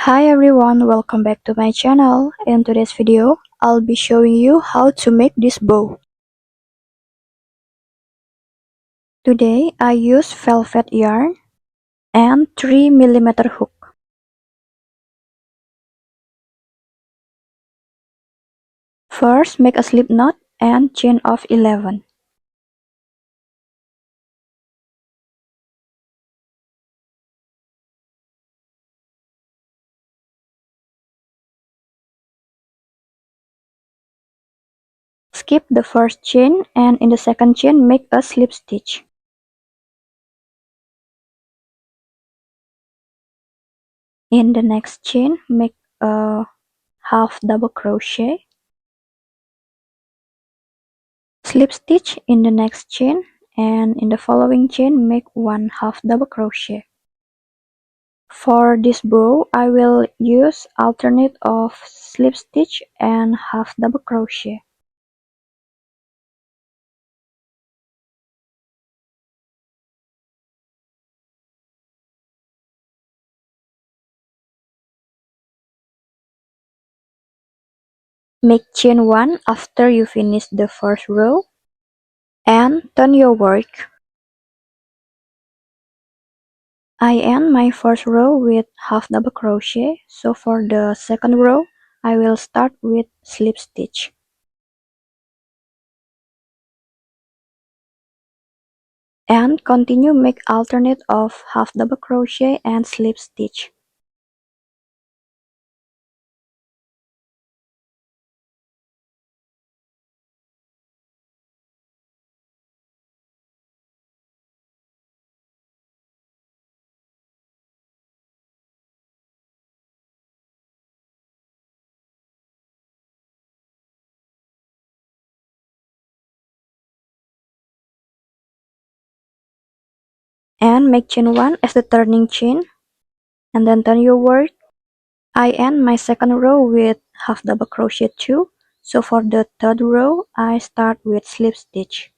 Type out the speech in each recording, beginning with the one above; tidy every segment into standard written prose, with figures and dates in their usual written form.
Hi everyone, welcome back to my channel. In today's video, I'll be showing you how to make this bow. Today, I use velvet yarn and 3mm hook. First, make a slip knot and chain of 11. Skip the first chain and in the second chain make a slip stitch. In the next chain, make a half double crochet. Slip stitch in the next chain and in the following chain make one half double crochet. For this bow, I will use alternate of slip stitch and half double crochet. Make chain 1 after you finish the first row and turn your work. I end my first row with half double crochet, so for the second row, I will start with slip stitch. And continue make alternate of half double crochet and slip stitch. And make chain 1 as the turning chain, and then turn your work. I end my second row with half double crochet too, so for the third row I start with slip stitch.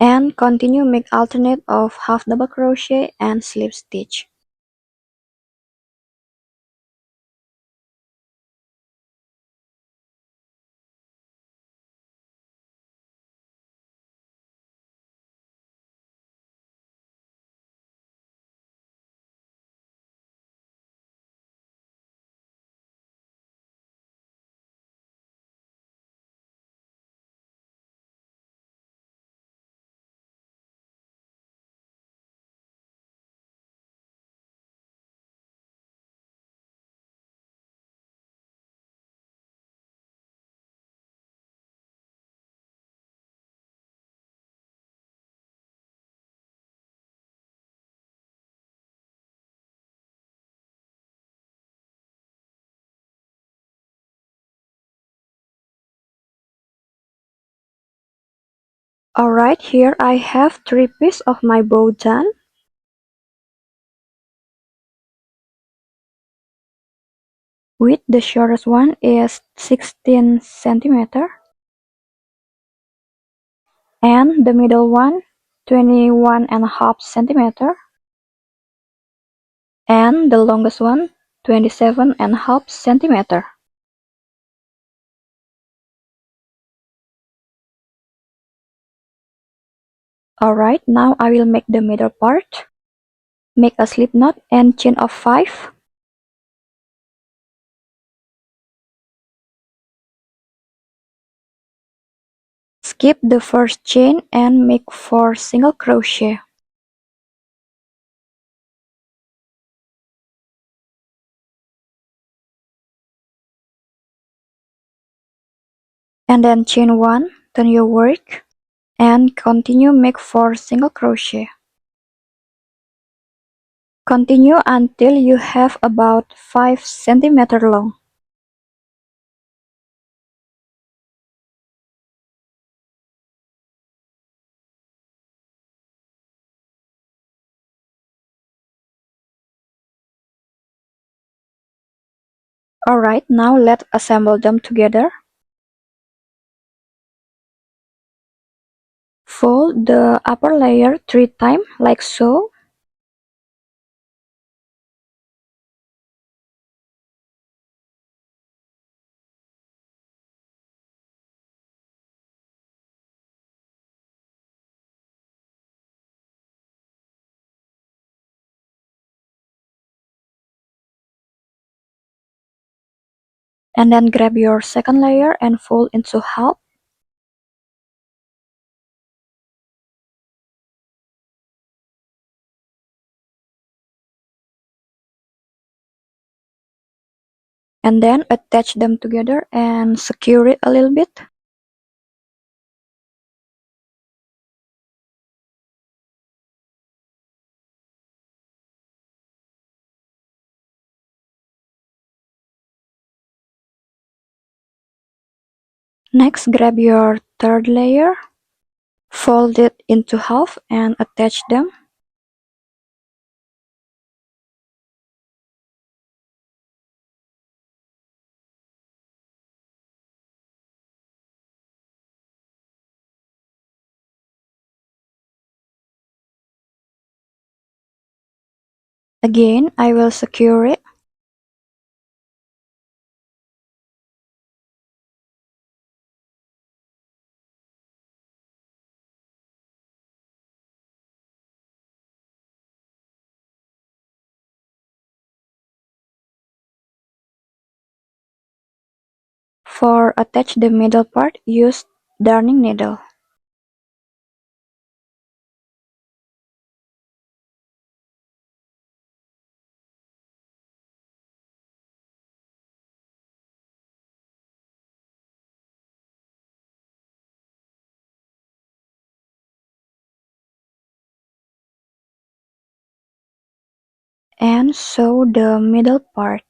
And continue make alternate of half double crochet and slip stitch. Alright, here I have 3 pieces of my bow done. With the shortest one is 16 centimeter and the middle one 21.5 centimeter and the longest one 27.5 centimeter. Alright, now I will make the middle part. Make a slip knot and chain of 5. Skip the first chain and make 4 single crochet. And then chain 1, turn your work, and continue make 4 single crochet. Continue until you have about 5 centimeter long. Alright, now let's assemble them together. Fold the upper layer 3 times like so. And then grab your second layer and fold into half. And then attach them together and secure it a little bit. Next, grab your third layer, fold it into half and attach them. Again, I will secure it. For attach the middle part, use darning needle. And sew the middle part.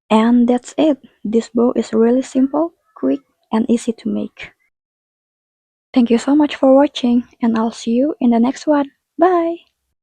And that's it. This bow is really simple, quick, and easy to make. Thank you so much for watching, and I'll see you in the next one. Bye!